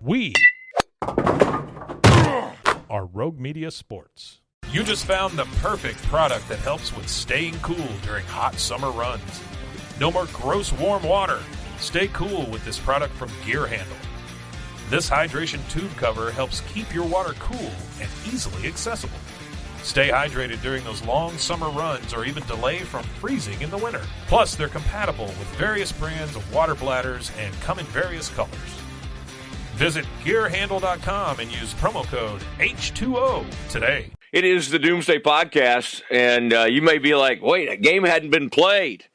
We are Rogue Media Sports. You just found the perfect product that helps with staying cool during hot summer runs. No more gross warm water. Stay cool with this product from Gear Handle. This hydration tube cover helps keep your water cool and easily accessible. Stay hydrated during those long summer runs or even delay from freezing in the winter. Plus, they're compatible with various brands of water bladders and come in various colors. Visit GearHandle.com and use promo code H2O today. It is the Doomsday Podcast, and you may be like, wait, a game hadn't been played.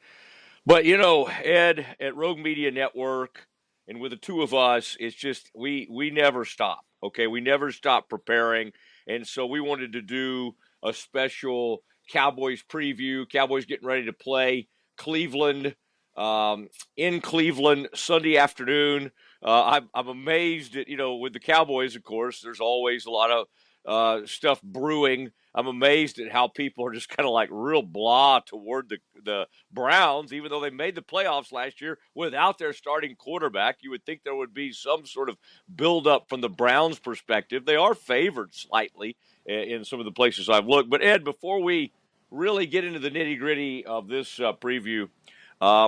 But, you know, Ed, at Rogue Media Network, and with the two of us, it's just we never stop, okay? We never stop preparing, and so we wanted to do a special Cowboys preview. Cowboys getting ready to play Cleveland, in Cleveland, Sunday afternoon. I'm amazed at, you know, with the Cowboys, of course, there's always a lot of stuff brewing. I'm amazed at how people are just kind of like real blah toward the Browns, even though they made the playoffs last year without their starting quarterback. You would think there would be some sort of buildup from the Browns' perspective. They are favored slightly in some of the places I've looked. But, Ed, before we really get into the nitty-gritty of this preview,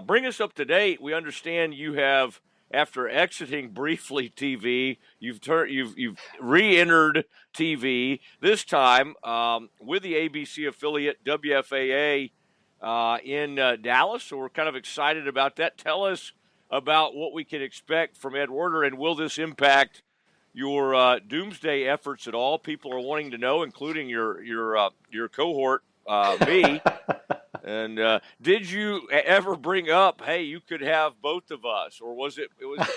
bring us up to date. We understand you have, after exiting briefly TV, you've re-entered TV, this time with the ABC affiliate WFAA in Dallas. So we're kind of excited about that. Tell us about what we can expect from Ed Werder, and will this impact your Doomsday efforts at all? People are wanting to know, including your cohort, me. And did you ever bring up, hey, you could have both of us, or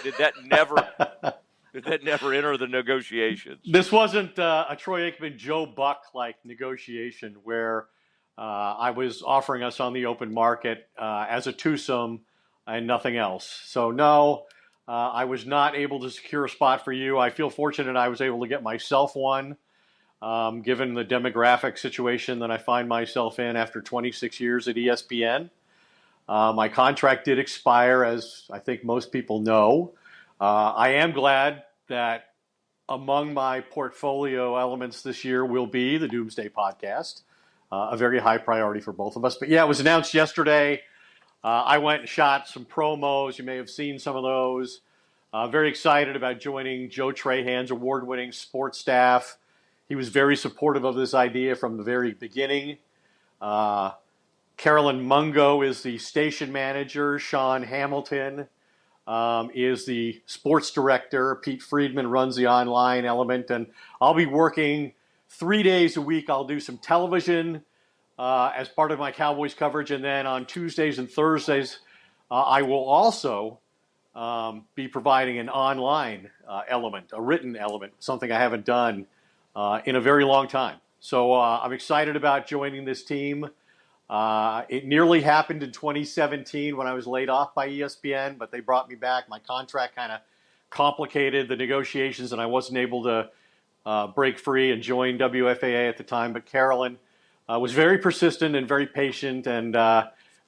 did that never enter the negotiations? This wasn't a Troy Aikman, Joe Buck like negotiation where I was offering us on the open market as a twosome and nothing else. So no, I was not able to secure a spot for you. I feel fortunate I was able to get myself one. Given the demographic situation that I find myself in after 26 years at ESPN. My contract did expire, as I think most people know. I am glad that among my portfolio elements this year will be the Doomsday Podcast, a very high priority for both of us. But yeah, it was announced yesterday. I went and shot some promos. You may have seen some of those. Very excited about joining Joe Trahan's award-winning sports staff. He was very supportive of this idea from the very beginning. Carolyn Mungo is the station manager. Sean Hamilton is the sports director. Pete Friedman runs the online element. And I'll be working 3 days a week. I'll do some television as part of my Cowboys coverage. And then on Tuesdays and Thursdays, I will also be providing an online element, a written element, something I haven't done in a very long time. So I'm excited about joining this team. It nearly happened in 2017 when I was laid off by ESPN, but they brought me back. My contract kind of complicated the negotiations, and I wasn't able to break free and join WFAA at the time. But Carolyn was very persistent and very patient and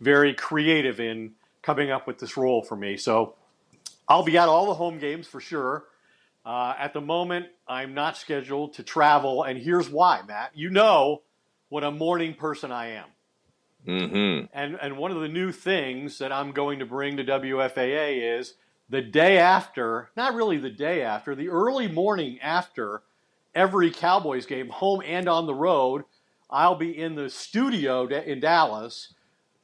very creative in coming up with this role for me. So I'll be at all the home games for sure. At the moment, I'm not scheduled to travel, and here's why, Matt. You know what a morning person I am. Mm-hmm. And one of the new things that I'm going to bring to WFAA is the day after, not really the day after, the early morning after every Cowboys game, home and on the road, I'll be in the studio in Dallas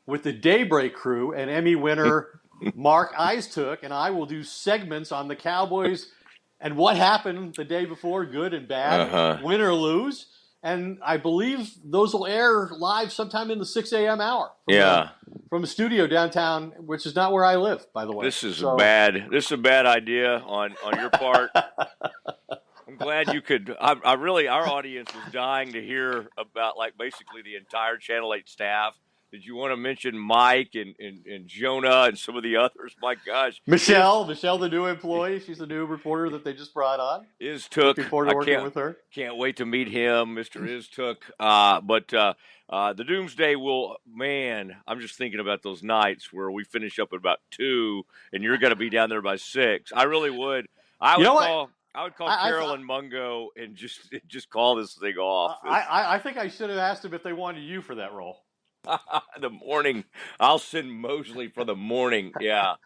with the Daybreak crew and Emmy winner Mark Eistook, and I will do segments on the Cowboys and what happened the day before, good and bad, win or lose. And I believe those will air live sometime in the 6 a.m. hour. From a studio downtown, which is not where I live, by the way. This is a bad idea on your part. I'm glad you could. I really, our audience is dying to hear about, like, basically the entire Channel 8 staff. Did you want to mention Mike and Jonah and some of the others? My gosh. Michelle, the new employee. She's the new reporter that they just brought on. Looking forward to working with her. Can't wait to meet him, Mr. Iztook. But the Doomsday will, man, I'm just thinking about those nights where we finish up at about 2 and you're going to be down there by 6. I really would. I would call I Carolyn Mungo and just call this thing off. I think I should have asked him if they wanted you for that role. The morning, I'll send Mosley for the morning. Yeah.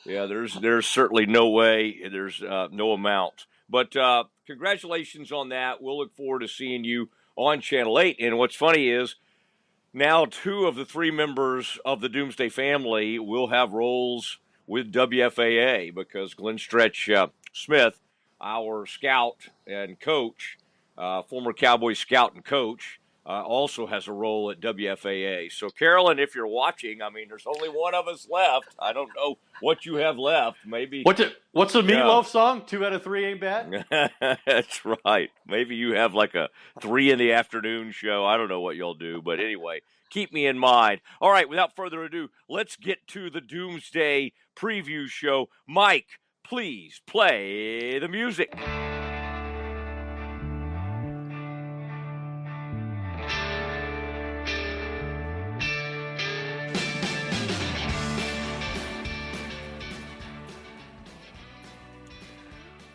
Yeah, there's certainly no way. There's no amount. But congratulations on that. We'll look forward to seeing you on Channel 8. And what's funny is now 2 of the 3 members of the Doomsday family will have roles with WFAA because Glenn Stretch Smith, our scout and coach, former Cowboys scout and coach, also has a role at WFAA. So, Carolyn, if you're watching, I mean, there's only one of us left. I don't know what you have left. Maybe. What's the Meatloaf song? 2 out of 3 ain't bad? That's right. Maybe you have like a 3 in the afternoon show. I don't know what you'll do. But anyway, keep me in mind. All right, without further ado, let's get to the Doomsday preview show. Mike, please play the music.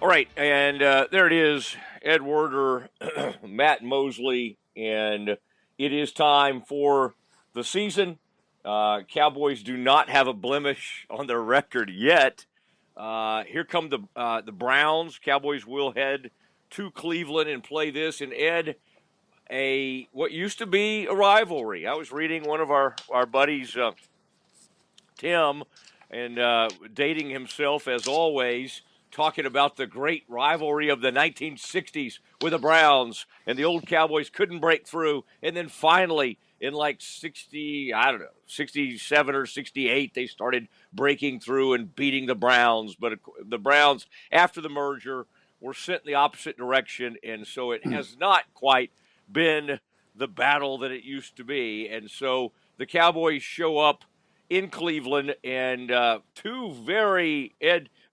All right, and there it is, Ed Werder, Matt Mosley, and it is time for the season. Cowboys do not have a blemish on their record yet. Here come the Browns. Cowboys will head to Cleveland and play this. And Ed, what used to be a rivalry. I was reading one of our buddies, Tim, and dating himself as always, talking about the great rivalry of the 1960s with the Browns, and the old Cowboys couldn't break through. And then finally, in like 67 or 68, they started breaking through and beating the Browns. But the Browns, after the merger, were sent in the opposite direction, and so it has not quite been the battle that it used to be. And so the Cowboys show up in Cleveland, and 2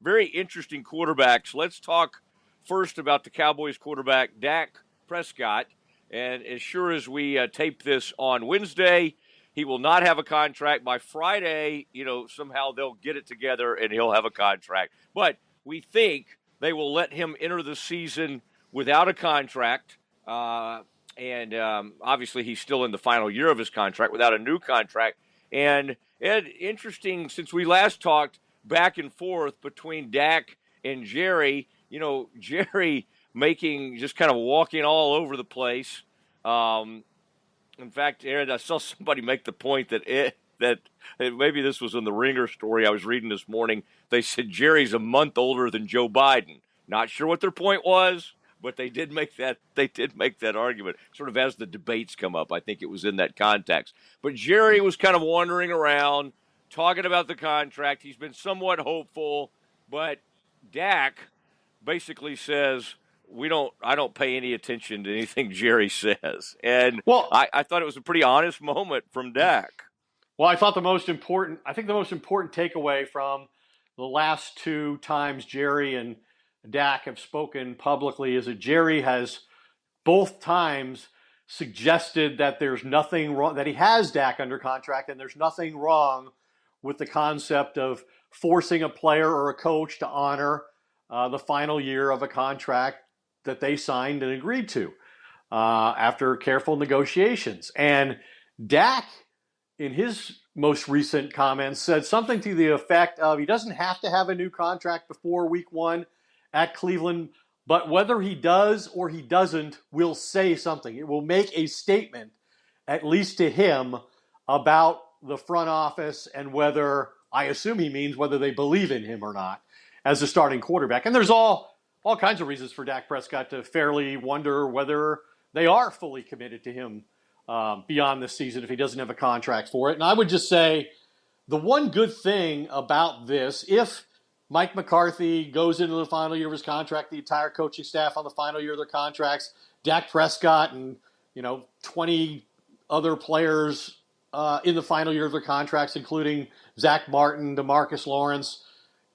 very interesting quarterbacks. Let's talk first about the Cowboys quarterback, Dak Prescott. And as sure as we tape this on Wednesday, he will not have a contract. By Friday, somehow they'll get it together and he'll have a contract. But we think they will let him enter the season without a contract. And obviously he's still in the final year of his contract without a new contract. And Ed, interesting, since we last talked, back and forth between Dak and Jerry, Jerry just kind of walking all over the place. In fact, Aaron, I saw somebody make the point that maybe this was in the Ringer story I was reading this morning. They said Jerry's a month older than Joe Biden. Not sure what their point was, but they did make that argument, sort of as the debates come up. I think it was in that context. But Jerry was kind of wandering around, talking about the contract. He's been somewhat hopeful, but Dak basically says, I don't pay any attention to anything Jerry says. And I thought it was a pretty honest moment from Dak. Well, I thought the most important takeaway from the last 2 times Jerry and Dak have spoken publicly is that Jerry has both times suggested that there's nothing wrong, that he has Dak under contract, and there's nothing wrong with the concept of forcing a player or a coach to honor the final year of a contract that they signed and agreed to after careful negotiations. And Dak, in his most recent comments, said something to the effect of he doesn't have to have a new contract before week 1 at Cleveland, but whether he does or he doesn't, will say something. It will make a statement, at least to him, about the front office and whether, I assume he means whether they believe in him or not as a starting quarterback. And there's all kinds of reasons for Dak Prescott to fairly wonder whether they are fully committed to him beyond this season if he doesn't have a contract for it. And I would just say the one good thing about this, if Mike McCarthy goes into the final year of his contract, the entire coaching staff on the final year of their contracts, Dak Prescott and 20 other players in the final year of their contracts, including Zach Martin, DeMarcus Lawrence.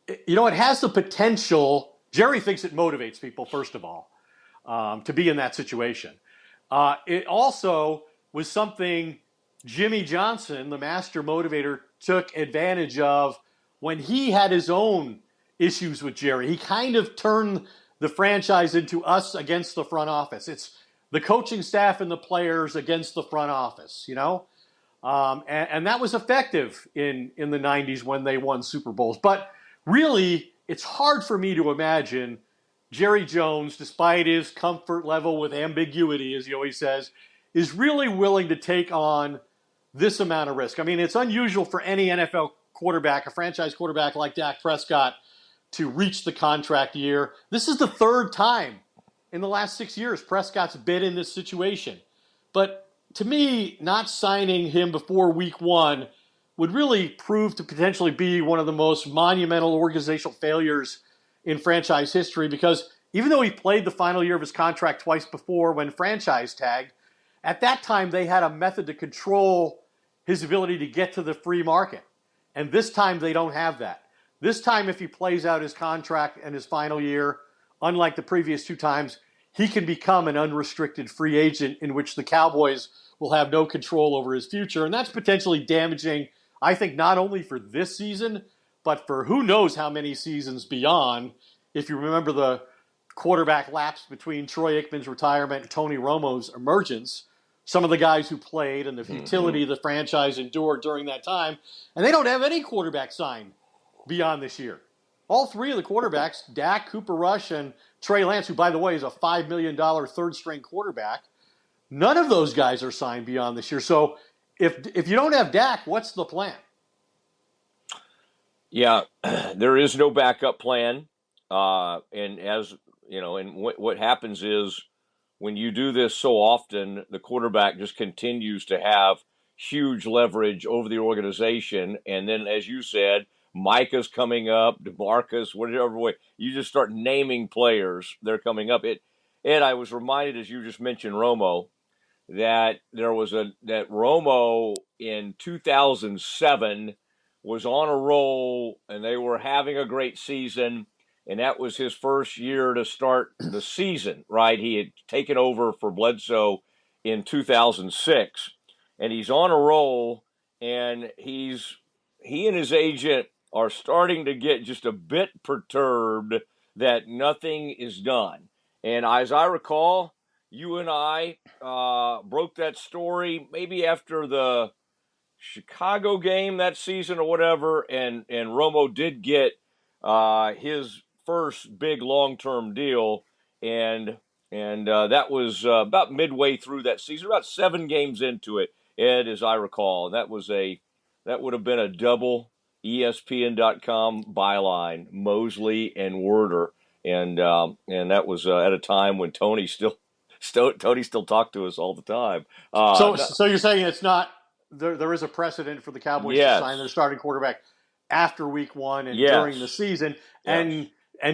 It has the potential. Jerry thinks it motivates people, first of all, to be in that situation. It also was something Jimmy Johnson, the master motivator, took advantage of when he had his own issues with Jerry. He kind of turned the franchise into us against the front office. It's the coaching staff and the players against the front office, and that was effective in the 90s when they won Super Bowls. But really, it's hard for me to imagine Jerry Jones, despite his comfort level with ambiguity, as he always says, is really willing to take on this amount of risk. I mean, it's unusual for any NFL quarterback, a franchise quarterback like Dak Prescott, to reach the contract year. This is the third time in the last 6 years Prescott's been in this situation. But to me, not signing him before week one would really prove to potentially be one of the most monumental organizational failures in franchise history, because even though he played the final year of his contract twice before when franchise tagged, at that time they had a method to control his ability to get to the free market. And this time they don't have that. This time, if he plays out his contract and his final year, unlike the previous two times, he can become an unrestricted free agent in which the Cowboys will have no control over his future. And that's potentially damaging, I think, not only for this season, but for who knows how many seasons beyond. If you remember the quarterback lapse between Troy Aikman's retirement and Tony Romo's emergence, some of the guys who played and the futility the franchise endured during that time, and they don't have any quarterback signed beyond this year. All three of the quarterbacks, Dak, Cooper Rush, and Trey Lance, who, by the way, is a $5 million third-string quarterback, none of those guys are signed beyond this year. So if you don't have Dak, what's the plan? Yeah, there is no backup plan. And as you know, and what happens is when you do this so often, the quarterback just continues to have huge leverage over the organization. And then, as you said, Micah's coming up, DeMarcus, whatever way. You just start naming players. They're coming up. Ed, I was reminded, as you just mentioned, Romo, that that Romo in 2007 was on a roll, and they were having a great season, and that was his first year to start the season, right? He had taken over for Bledsoe in 2006, and he's on a roll, and he and his agent are starting to get just a bit perturbed that nothing is done. And as I recall, you and I broke that story maybe after the Chicago game that season or whatever, and Romo did get his first big long-term deal, and that was about midway through that season, about 7 games into it, Ed, as I recall. And that would have been a double ESPN.com byline, Mosley and Werder, and that was at a time when Tony still talked to us all the time. So you're saying it's not there is a precedent for the Cowboys to sign their starting quarterback after week one and during the season, and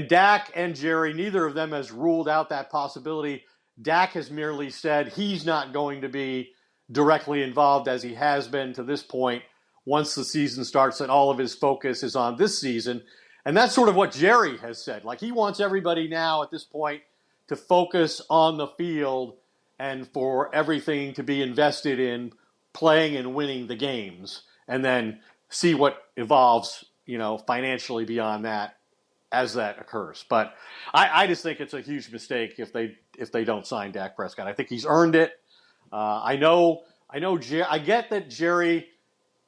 Dak and Jerry, neither of them has ruled out that possibility. Dak has merely said he's not going to be directly involved, as he has been to this point, once the season starts, and all of his focus is on this season. And that's sort of what Jerry has said. Like, he wants everybody now at this point to focus on the field and for everything to be invested in playing and winning the games, and then see what evolves, financially beyond that as that occurs. But I just think it's a huge mistake if they don't sign Dak Prescott. I think he's earned it. I get that Jerry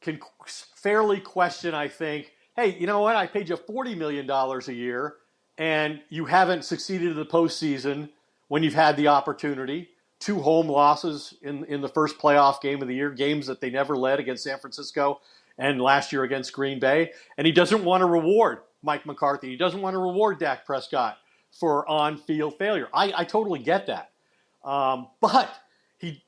can fairly question, I think, hey, you know what? I paid you $40 million a year, and you haven't succeeded in the postseason when you've had the opportunity. 2 home losses in the first playoff game of the year, games that they never led against San Francisco and last year against Green Bay. And he doesn't want to reward Mike McCarthy. He doesn't want to reward Dak Prescott for on-field failure. I totally get that. But he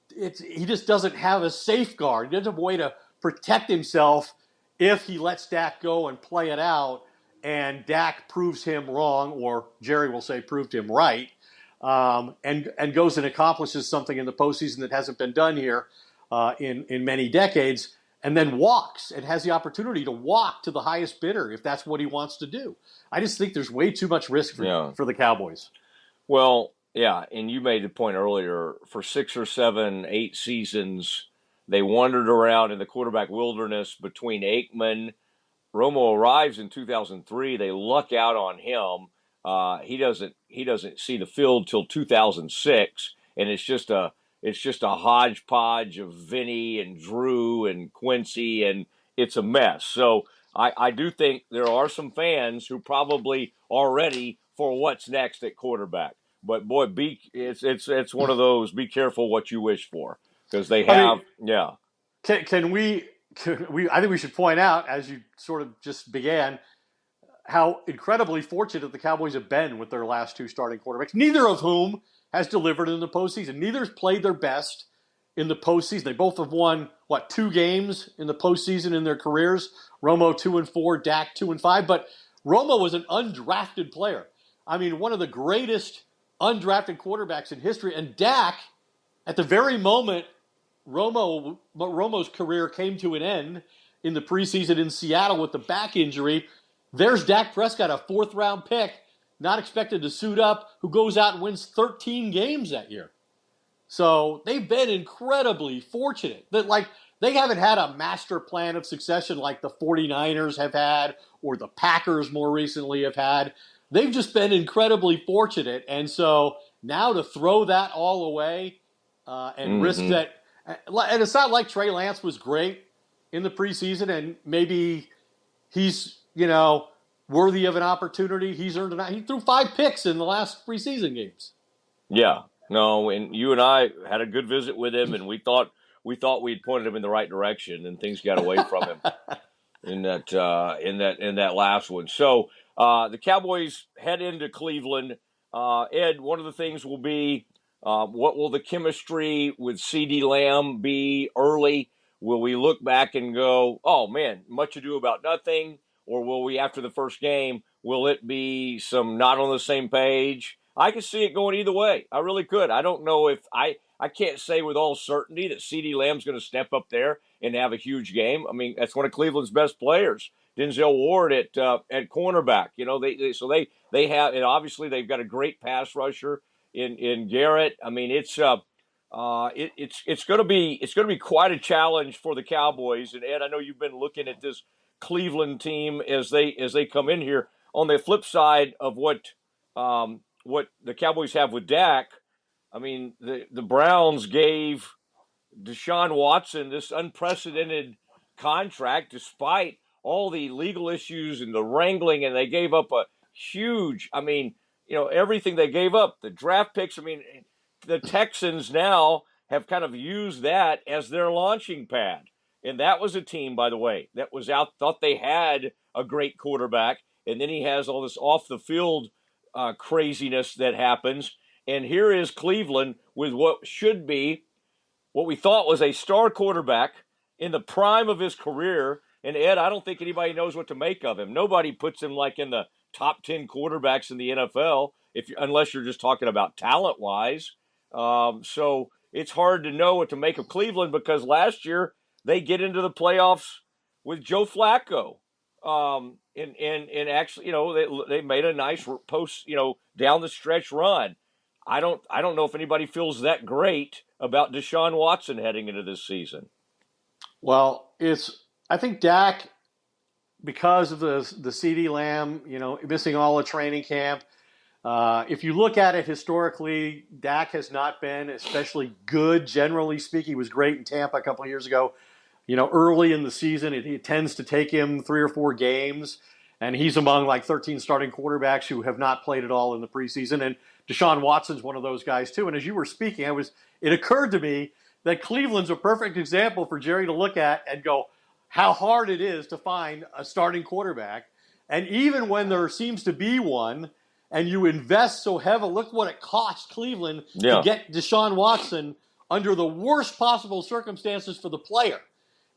just doesn't have a safeguard. He doesn't have a way to protect himself if he lets Dak go and play it out, and Dak proves him wrong, or Jerry will say proved him right, and goes and accomplishes something in the postseason that hasn't been done here in many decades, and then walks and has the opportunity to walk to the highest bidder if that's what he wants to do. I just think there's way too much risk for the Cowboys. Well, yeah, and you made the point earlier, for 6 or 7, 8 seasons, they wandered around in the quarterback wilderness between Aikman. Romo arrives in 2003. They luck out on him. He doesn't see the field till 2006, and it's just a hodgepodge of Vinny and Drew and Quincy, and it's a mess. So I do think there are some fans who probably are ready for what's next at quarterback. But boy, it's one of those. Be careful what you wish for, because they have Can we? I think we should point out, as you sort of just began, how incredibly fortunate the Cowboys have been with their last two starting quarterbacks, neither of whom has delivered in the postseason. Neither's played their best in the postseason. They both have won, 2 games in the postseason in their careers. Romo 2-4, Dak 2-5. But Romo was an undrafted player. I mean, one of the greatest undrafted quarterbacks in history. And Dak, at the very moment Romo's career came to an end in the preseason in Seattle with the back injury, there's Dak Prescott, a 4th-round pick, not expected to suit up, who goes out and wins 13 games that year. So they've been incredibly fortunate. They haven't had a master plan of succession like the 49ers have had or the Packers more recently have had. They've just been incredibly fortunate. And so now to throw that all away and risk that. And it's not like Trey Lance was great in the preseason and maybe he's, worthy of an opportunity. He's earned he threw 5 picks in the last preseason games. Yeah. No, and you and I had a good visit with him, and we thought we'd pointed him in the right direction, and things got away from him in that last one. So the Cowboys head into Cleveland. Ed, one of the things will be what will the chemistry with CeeDee Lamb be early? Will we look back and go, oh man, much ado about nothing? Or will we, after the first game, will it be some not on the same page? I could see it going either way. I really could. I don't know if I can't say with all certainty that CeeDee Lamb's going to step up there and have a huge game. I mean, that's one of Cleveland's best players, Denzel Ward at cornerback. They have, and obviously they've got a great pass rusher in Garrett. I mean, it's going to be quite a challenge for the Cowboys. And Ed, I know you've been looking at this Cleveland team as they come in here. On the flip side of what the Cowboys have with Dak, I mean, the Browns gave Deshaun Watson this unprecedented contract despite all the legal issues and the wrangling, and they gave up a huge, everything they gave up, the draft picks. I mean, the Texans now have kind of used that as their launching pad. And that was a team, by the way, that was thought they had a great quarterback, and then he has all this off-the-field craziness that happens. And here is Cleveland with what should be what we thought was a star quarterback in the prime of his career. And, Ed, I don't think anybody knows what to make of him. Nobody puts him like in the top 10 quarterbacks in the NFL, unless you're just talking about talent-wise. So it's hard to know what to make of Cleveland because last year – they get into the playoffs with Joe Flacco, and actually, they made a nice post, down the stretch run. I don't know if anybody feels that great about Deshaun Watson heading into this season. Well, I think Dak, because of the CeeDee Lamb, missing all the training camp. If you look at it historically, Dak has not been especially good. Generally speaking, he was great in Tampa a couple of years ago. Early in the season, it tends to take him 3 or 4 games, and he's among 13 starting quarterbacks who have not played at all in the preseason. And Deshaun Watson's one of those guys too. And as you were speaking, it occurred to me that Cleveland's a perfect example for Jerry to look at and go, how hard it is to find a starting quarterback. And even when there seems to be one, and you invest so heavily, look what it cost Cleveland to get Deshaun Watson under the worst possible circumstances for the player.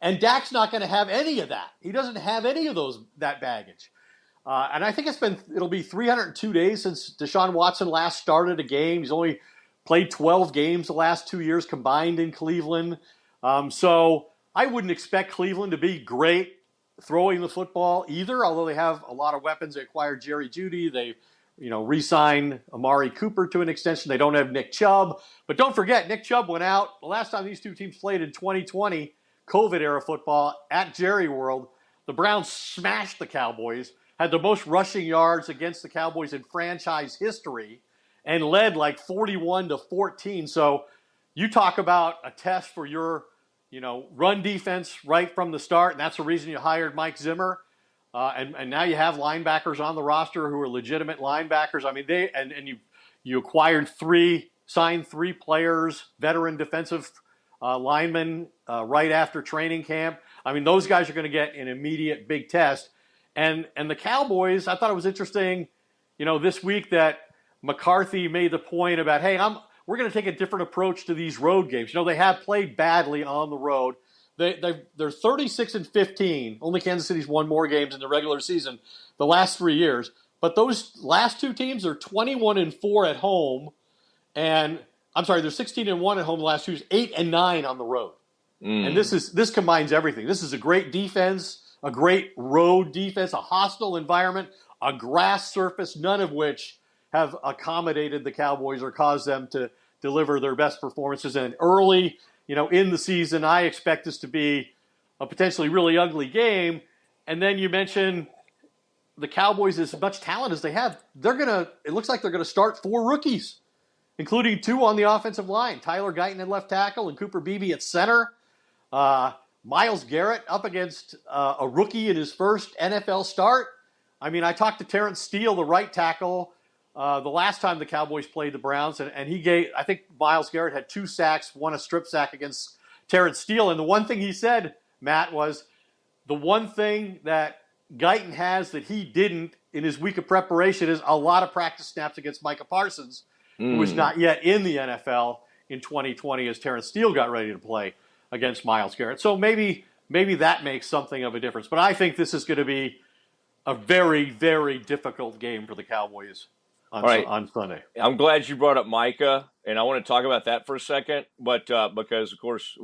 And Dak's not going to have any of that. He doesn't have any of that baggage. And I think it'll be 302 days since Deshaun Watson last started a game. He's only played 12 games the last 2 years combined in Cleveland. So I wouldn't expect Cleveland to be great throwing the football either, although they have a lot of weapons. They acquired Jerry Jeudy. They re-signed Amari Cooper to an extension. They don't have Nick Chubb. But don't forget, Nick Chubb went out. The last time these two teams played in 2020, COVID-era football at Jerry World, the Browns smashed the Cowboys had the most rushing yards against the Cowboys in franchise history and led like 41-14. So you talk about a test for your, run defense right from the start, and that's the reason you hired Mike Zimmer. And now you have linebackers on the roster who are legitimate linebackers. I mean, you signed three players, veteran defensive linemen right after training camp. I mean, those guys are going to get an immediate big test. And the Cowboys, I thought it was interesting, this week that McCarthy made the point about, hey, we're going to take a different approach to these road games. They have played badly on the road. They're 36-15. Only Kansas City's won more games in the regular season the last 3 years. But those last two teams are 21-4 at home, and they're 16-1 at home the last 2 years, 8-9 on the road. And this combines everything. This is a great defense, a great road defense, a hostile environment, a grass surface, none of which have accommodated the Cowboys or caused them to deliver their best performances. And early, in the season, I expect this to be a potentially really ugly game. And then you mentioned the Cowboys, as much talent as they have, it looks like they're going to start 4 rookies, including 2 on the offensive line. Tyler Guyton at left tackle and Cooper Beebe at center. Myles Garrett up against a rookie in his first NFL start. I mean, I talked to Terrence Steele, the right tackle, the last time the Cowboys played the Browns, and I think Myles Garrett had 2 sacks, 1 a strip sack against Terrence Steele. And the one thing he said, Matt, was the one thing that Guyton has that he didn't in his week of preparation is a lot of practice snaps against Micah Parsons, who was not yet in the NFL in 2020 as Terrence Steele got ready to play against Myles Garrett. So maybe that makes something of a difference. But I think this is going to be a very, very difficult game for the Cowboys on Sunday. I'm glad you brought up Micah, and I want to talk about that for a second. But because, of course,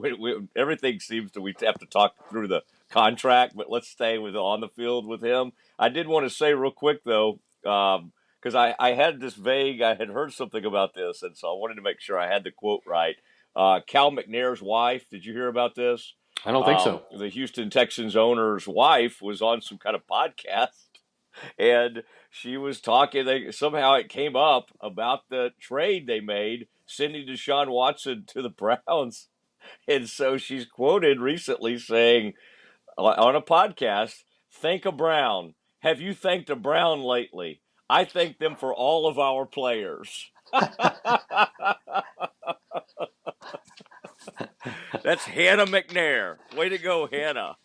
everything seems we have to talk through the contract, but let's stay on the field with him. I did want to say real quick, though, because I had I had heard something about this, and so I wanted to make sure I had the quote right. Cal McNair's wife, did you hear about this? I don't think so. The Houston Texans owner's wife was on some kind of podcast, and she was talking. Somehow it came up about the trade they made, sending Deshaun Watson to the Browns. And so she's quoted recently saying on a podcast, "Thank a Brown. Have you thanked a Brown lately? I thank them for all of our players." That's Hannah McNair. Way to go, Hannah.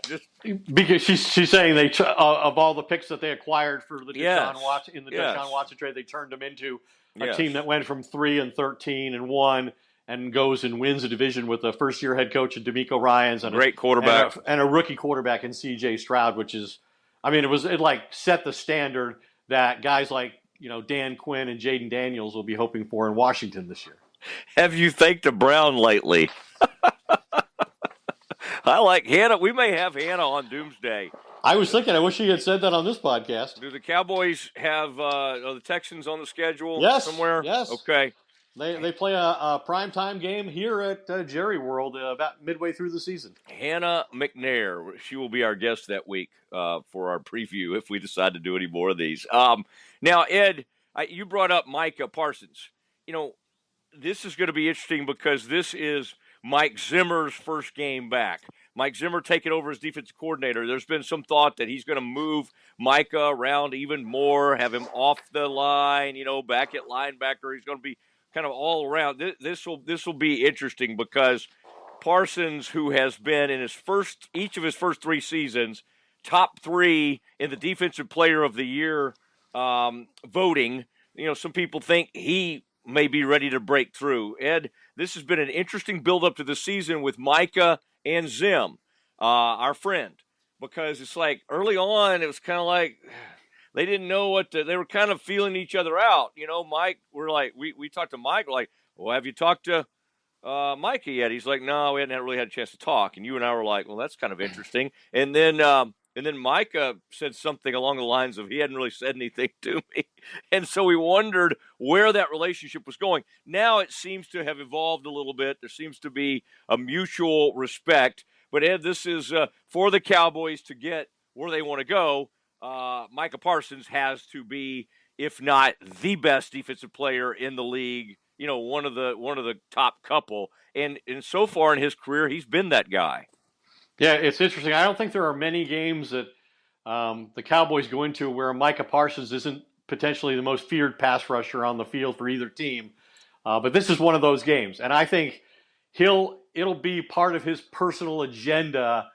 Because she's saying of all the picks that they acquired for the Deshaun Watson Deshaun Watson trade, they turned them into a team that went from 3-13-1 and goes and wins a division with a first-year head coach in DeMeco Ryans and great quarterback and a rookie quarterback in C.J. Stroud, which is, it set the standard that guys like Dan Quinn and Jaden Daniels will be hoping for in Washington this year. Have you thanked a Brown lately? I like Hannah. We may have Hannah on Doomsday. I was thinking, I wish she had said that on this podcast. Do the Cowboys have the Texans on the schedule somewhere? Yes. Okay. They play a primetime game here at Jerry World about midway through the season. Hannah McNair. She will be our guest that week for our preview if we decide to do any more of these. Now, Ed, you brought up Micah Parsons. This is going to be interesting because this is Mike Zimmer's first game back. Mike Zimmer taking over as defensive coordinator. There's been some thought that he's going to move Micah around even more, have him off the line, back at linebacker. He's going to be kind of all around. This will be interesting because Parsons, who has been in each of his first 3 seasons, top 3 in the Defensive Player of the Year voting. Some people think he may be ready to break through. Ed, this has been an interesting build-up to the season with Micah and Zim, our friend, because it's like early on it was kind of like they didn't know they were kind of feeling each other out. Mike, we talked to Mike, like, well, have you talked to Micah yet? He's like, no, we hadn't really had a chance to talk. And you and I were like, well, that's kind of interesting. And then Micah said something along the lines of he hadn't really said anything to me. And so we wondered where that relationship was going. Now it seems to have evolved a little bit. There seems to be a mutual respect. But, Ed, this is for the Cowboys to get where they want to go. Micah Parsons has to be, if not the best defensive player in the league, one of the top couple. And so far in his career, he's been that guy. Yeah, it's interesting. I don't think there are many games that the Cowboys go into where Micah Parsons isn't potentially the most feared pass rusher on the field for either team. But this is one of those games, and I think it'll be part of his personal agenda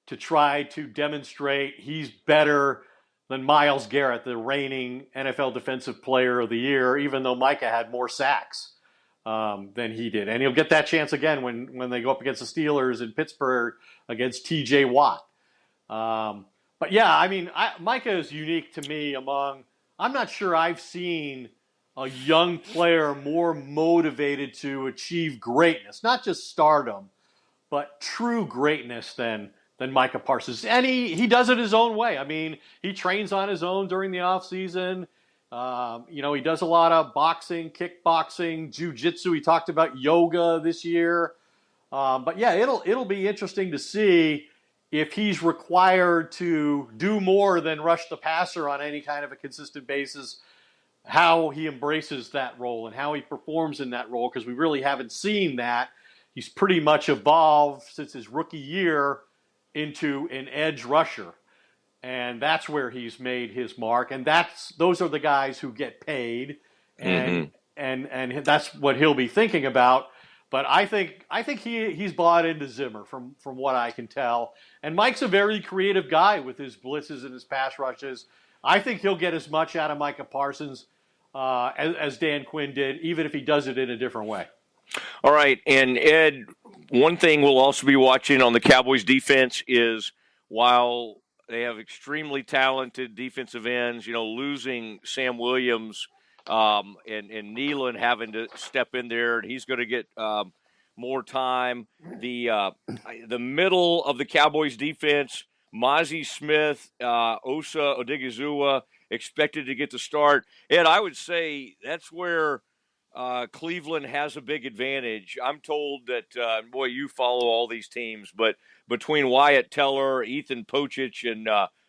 to try to demonstrate he's better than Myles Garrett, the reigning NFL Defensive Player of the Year, even though Micah had more sacks than he did. And he'll get that chance again when they go up against the Steelers in Pittsburgh against T.J. Watt. But yeah, I mean, Micah is unique to me I'm not sure I've seen a young player more motivated to achieve greatness, not just stardom, but true greatness than Micah Parsons. And he does it his own way. I mean, he trains on his own during the offseason. He does a lot of boxing, kickboxing, jiu-jitsu. He talked about yoga this year. But yeah, it'll be interesting to see if he's required to do more than rush the passer on any kind of a consistent basis, how he embraces that role and how he performs in that role, because we really haven't seen that. He's pretty much evolved since his rookie year into an edge rusher. And that's where he's made his mark. And those are the guys who get paid. And and that's what he'll be thinking about. But I think he's bought into Zimmer from what I can tell. And Mike's a very creative guy with his blitzes and his pass rushes. I think he'll get as much out of Micah Parsons as Dan Quinn did, even if he does it in a different way. All right, and Ed, one thing we'll also be watching on the Cowboys defense is while they have extremely talented defensive ends, losing Sam Williams and Nealon having to step in there, and he's going to get more time. The middle of the Cowboys defense, Mozzie Smith, Osa Odigizua, expected to get the start. Ed, I would say that's where Cleveland has a big advantage. I'm told that, boy, you follow all these teams, but between Wyatt Teller, Ethan Pocic, and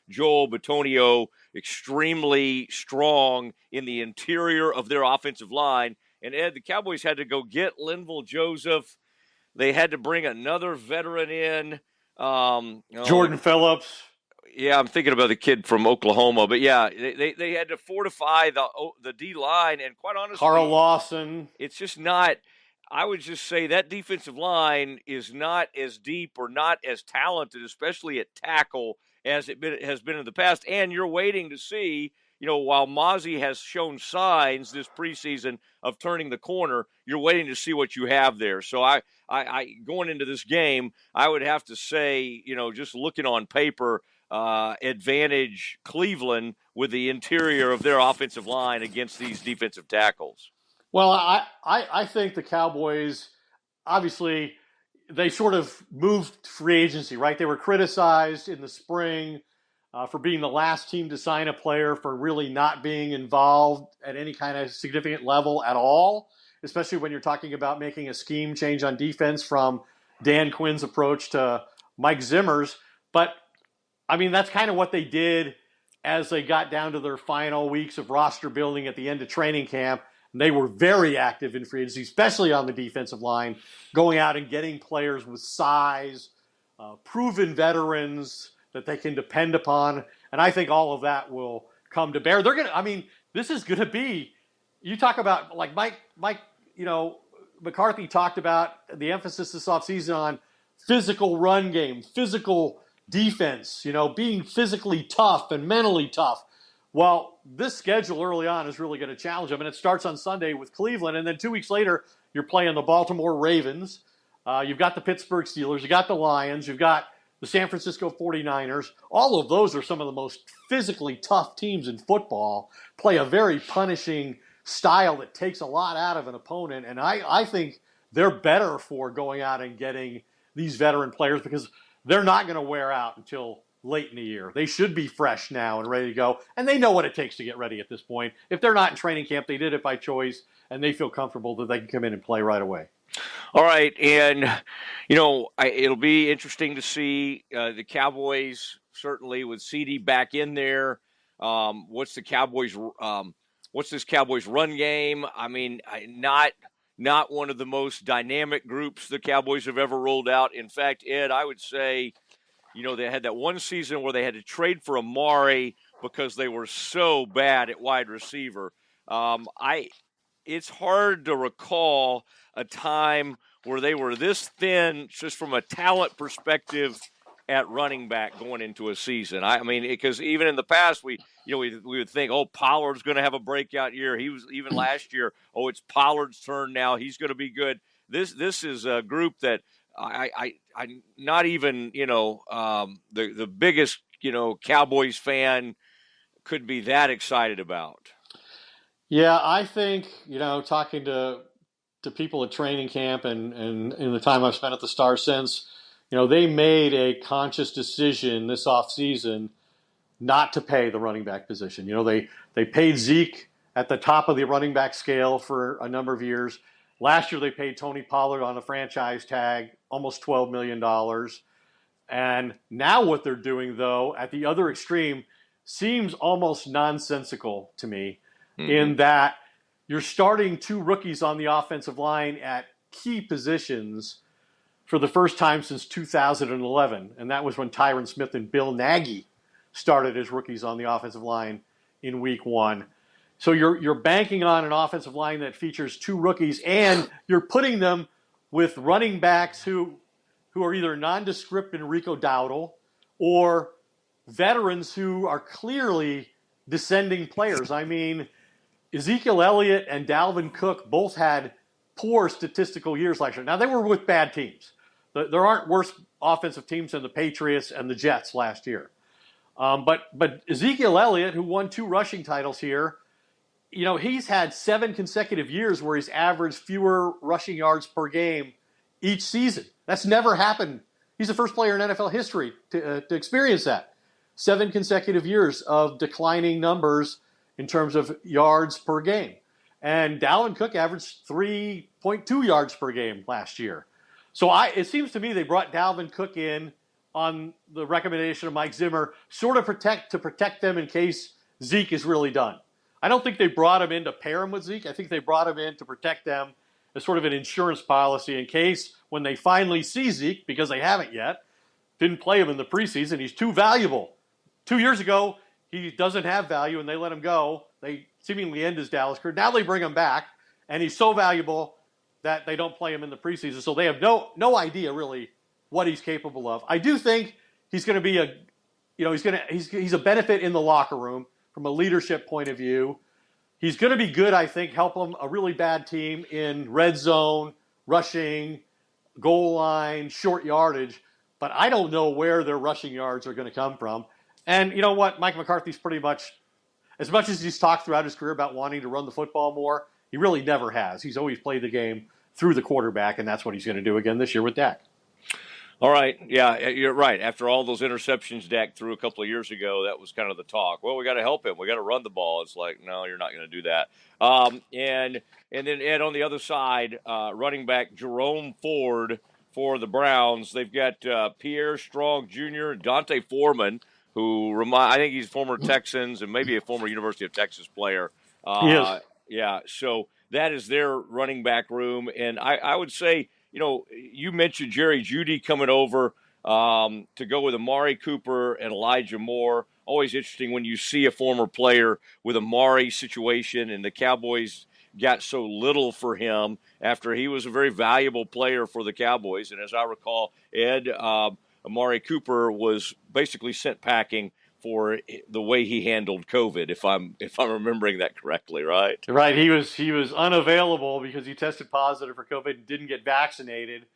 Joel Bitonio, extremely strong in the interior of their offensive line. And, Ed, the Cowboys had to go get Linval Joseph. They had to bring another veteran in. Jordan Phillips. Yeah, I'm thinking about the kid from Oklahoma. But, yeah, they had to fortify the D-line. And quite honestly, Carl Lawson. It's just not – I would just say that defensive line is not as deep or not as talented, especially at tackle, as it has been in the past. And you're waiting to see, while Mozzie has shown signs this preseason of turning the corner, you're waiting to see what you have there. So I going into this game, I would have to say, just looking on paper – advantage Cleveland with the interior of their offensive line against these defensive tackles. Well, I think the Cowboys, obviously, they sort of moved free agency, right? They were criticized in the spring for being the last team to sign a player, for really not being involved at any kind of significant level at all, especially when you're talking about making a scheme change on defense from Dan Quinn's approach to Mike Zimmer's. But I mean, that's kind of what they did as they got down to their final weeks of roster building at the end of training camp. And they were very active in free agency, especially on the defensive line, going out and getting players with size, proven veterans that they can depend upon. And I think all of that will come to bear. This is going to be, you talk about, like Mike, McCarthy talked about the emphasis this offseason on physical run game, physical defense, being physically tough and mentally tough. Well, this schedule early on is really going to challenge them, and it starts on Sunday with Cleveland, and then 2 weeks later, you're playing the Baltimore Ravens. You've got the Pittsburgh Steelers. You've got the Lions. You've got the San Francisco 49ers. All of those are some of the most physically tough teams in football, play a very punishing style that takes a lot out of an opponent, and I think they're better for going out and getting these veteran players because they're not going to wear out until late in the year. They should be fresh now and ready to go. And they know what it takes to get ready at this point. If they're not in training camp, they did it by choice, and they feel comfortable that they can come in and play right away. All right. And, it'll be interesting to see the Cowboys, certainly with CD back in there. What's the Cowboys? What's this Cowboys run game? I mean, not one of the most dynamic groups the Cowboys have ever rolled out. In fact, Ed, I would say, they had that one season where they had to trade for Amari because they were so bad at wide receiver. It's hard to recall a time where they were this thin, just from a talent perspective, at running back going into a season. I mean, because even in the past, we would think, oh, Pollard's going to have a breakout year. He was even last year. Oh, it's Pollard's turn now. He's going to be good. This is a group that I not even the biggest Cowboys fan could be that excited about. Yeah, I think, talking to people at training camp and in the time I've spent at the Star since, they made a conscious decision this offseason not to pay the running back position. They paid Zeke at the top of the running back scale for a number of years. Last year they paid Tony Pollard on a franchise tag almost $12 million. And now what they're doing, though, at the other extreme seems almost nonsensical to me, in that you're starting two rookies on the offensive line at key positions for the first time since 2011. And that was when Tyron Smith and Bill Nagy started as rookies on the offensive line in week one. So you're banking on an offensive line that features two rookies, and you're putting them with running backs who are either nondescript in Rico Dowdle or veterans who are clearly descending players. I mean, Ezekiel Elliott and Dalvin Cook both had poor statistical years last year. Now, they were with bad teams. There aren't worse offensive teams than the Patriots and the Jets last year. But Ezekiel Elliott, who won 2 rushing titles here, he's had 7 consecutive years where he's averaged fewer rushing yards per game each season. That's never happened. He's the first player in NFL history to experience that. 7 consecutive years of declining numbers in terms of yards per game. And Dalvin Cook averaged 3.2 yards per game last year. So it seems to me they brought Dalvin Cook in on the recommendation of Mike Zimmer, sort of to protect them in case Zeke is really done. I don't think they brought him in to pair him with Zeke. I think they brought him in to protect them as sort of an insurance policy in case when they finally see Zeke, because they haven't yet, didn't play him in the preseason, he's too valuable. 2 years ago, he doesn't have value, and they let him go. They seemingly end his Dallas career. Now they bring him back, and he's so valuable that they don't play him in the preseason. So they have no idea really what he's capable of. I do think he's going to be he's a benefit in the locker room from a leadership point of view. He's going to be good, I think, help them, a really bad team, in red zone, rushing, goal line, short yardage. But I don't know where their rushing yards are going to come from. And you know what? Mike McCarthy's pretty much as he's talked throughout his career about wanting to run the football more, he really never has. He's always played the game through the quarterback, and that's what he's going to do again this year with Dak. All right. Yeah, you're right. After all those interceptions Dak threw a couple of years ago, that was kind of the talk. Well, we got to help him. We got to run the ball. It's like, no, you're not going to do that. And then, Ed, on the other side, running back Jerome Ford for the Browns. They've got Pierre Strong Jr., Dante Foreman, who I think he's former Texans and maybe a former University of Texas player. Yes. Yeah, so that is their running back room. And I would say, you mentioned Jerry Jeudy coming over to go with Amari Cooper and Elijah Moore. Always interesting when you see a former player with Amari situation, and the Cowboys got so little for him after he was a very valuable player for the Cowboys. And as I recall, Ed, Amari Cooper was basically sent packing for the way he handled COVID, if I'm remembering that correctly, right? Right. He was unavailable because he tested positive for COVID and didn't get vaccinated,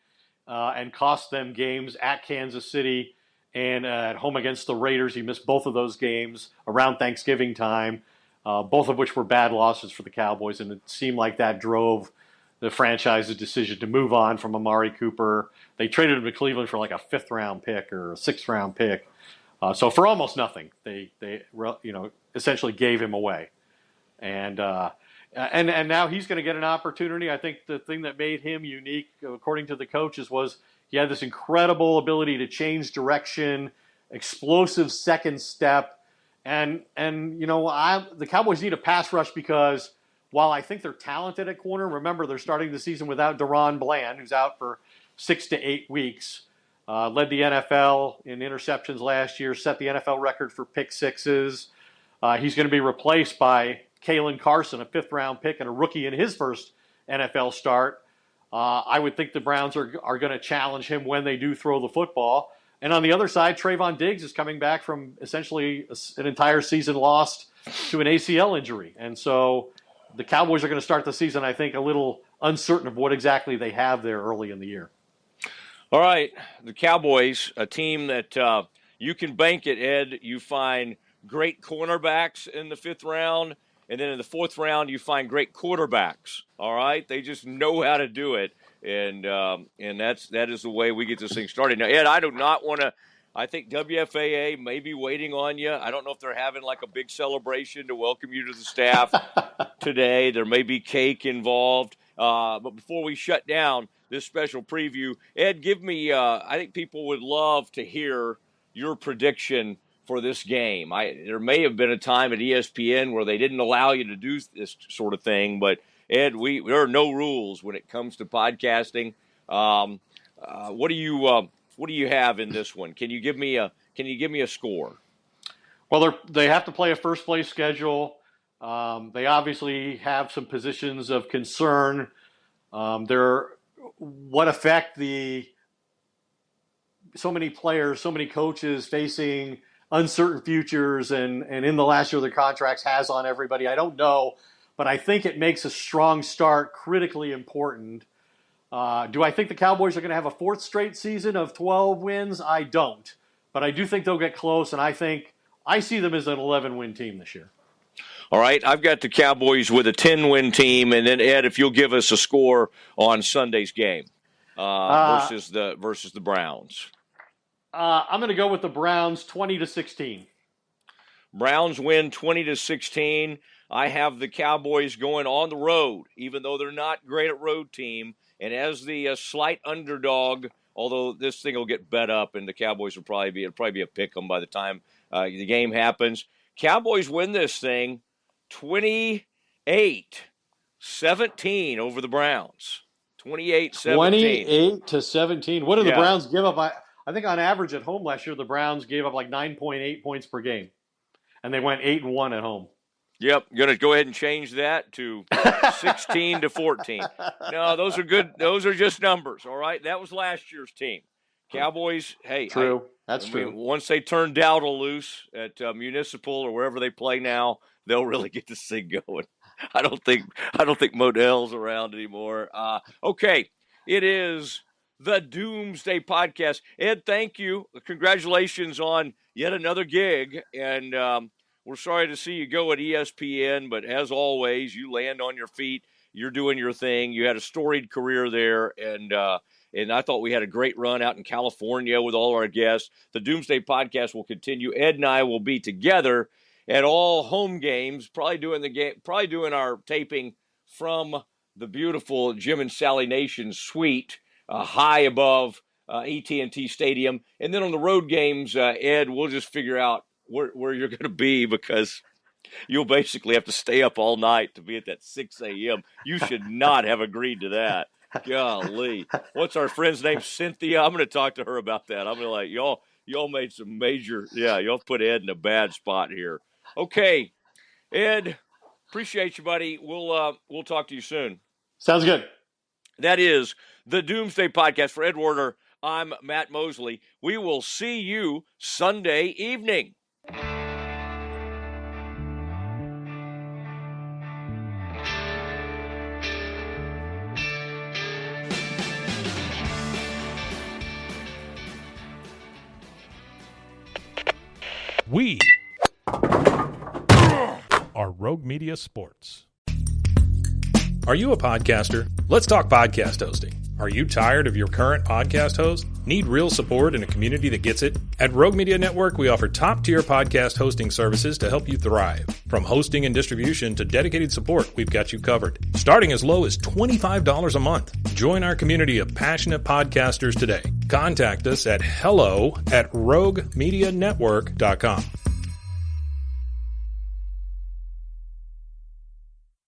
and cost them games at Kansas City and at home against the Raiders. He missed both of those games around Thanksgiving time, both of which were bad losses for the Cowboys, and it seemed like that drove the franchise's decision to move on from Amari Cooper. They traded him to Cleveland for like a 5th-round pick or a 6th-round pick. So for almost nothing, they essentially gave him away, and now he's going to get an opportunity. I think the thing that made him unique, according to the coaches, was he had this incredible ability to change direction, explosive second step, And the Cowboys need a pass rush because while I think they're talented at corner, remember they're starting the season without Deron Bland, who's out for 6 to 8 weeks. Led the NFL in interceptions last year, set the NFL record for pick sixes. He's going to be replaced by Kalen Carson, a 5th-round pick and a rookie in his first NFL start. I would think the Browns are going to challenge him when they do throw the football. And on the other side, Trayvon Diggs is coming back from essentially an entire season lost to an ACL injury. And so the Cowboys are going to start the season, I think, a little uncertain of what exactly they have there early in the year. All right, the Cowboys, a team that you can bank it, Ed. You find great cornerbacks in the 5th round, and then in the 4th round you find great quarterbacks. All right, they just know how to do it, and that is the way we get this thing started. Now, Ed, I do not want to. I think WFAA may be waiting on you. I don't know if they're having like a big celebration to welcome you to the staff today. There may be cake involved, but before we shut down this special preview, Ed, give me. I think people would love to hear your prediction for this game. There may have been a time at ESPN where they didn't allow you to do this sort of thing, but Ed, there are no rules when it comes to podcasting. What do you have in this one? Can you give me a score? Well, they have to play a first place schedule. They obviously have some positions of concern. What effect so many players, so many coaches facing uncertain futures and in the last year of their contracts has on everybody, I don't know. But I think it makes a strong start critically important. Do I think the Cowboys are going to have a 4th straight season of 12 wins? I don't. But I do think they'll get close, and I see them as an 11-win team this year. All right, I've got the Cowboys with a 10-win team, and then Ed, if you'll give us a score on Sunday's game versus the Browns. I'm going to go with the Browns 20-16. Browns win 20-16. I have the Cowboys going on the road, even though they're not great at road team, and as the slight underdog. Although this thing will get bet up, and the Cowboys will probably be a pick 'em by the time the game happens. Cowboys win this thing 28-17 over the Browns. 28-17. 28-17. What did the Browns give up? I think on average at home last year, the Browns gave up like 9.8 points per game, and they went 8-1 at home. Yep, going to go ahead and change that to 16-14. No, those are good. Those are just numbers, all right? That was last year's team. Cowboys, hey. True. That's true. Once they turn Dowdle loose at Municipal or wherever they play now, they'll really get this thing going. I don't think Modell's around anymore. Okay, it is the Doomsday Podcast. Ed, thank you. Congratulations on yet another gig, and we're sorry to see you go at ESPN, but as always, you land on your feet. You're doing your thing. You had a storied career there, and I thought we had a great run out in California with all our guests. The Doomsday Podcast will continue. Ed and I will be together at all home games, probably doing our taping from the beautiful Jim and Sally Nation suite high above AT&T Stadium. And then on the road games, Ed, we'll just figure out where you're going to be, because you'll basically have to stay up all night to be at that 6 a.m. You should not have agreed to that. Golly. What's our friend's name? Cynthia? I'm going to talk to her about that. I'm going to like, y'all made some major, y'all put Ed in a bad spot here. Okay, Ed, appreciate you, buddy. We'll talk to you soon. Sounds good. That is the Doomsday Podcast. For Ed Werder, I'm Matt Mosley. We will see you Sunday evening. We are Rogue Media Sports. Are you a podcaster? Let's talk podcast hosting. Are you tired of your current podcast host? Need real support in a community that gets it? At Rogue Media Network, we offer top-tier podcast hosting services to help you thrive. From hosting and distribution to dedicated support, we've got you covered. Starting as low as $25 a month. Join our community of passionate podcasters today. Contact us at hello@roguemedianetwork.com.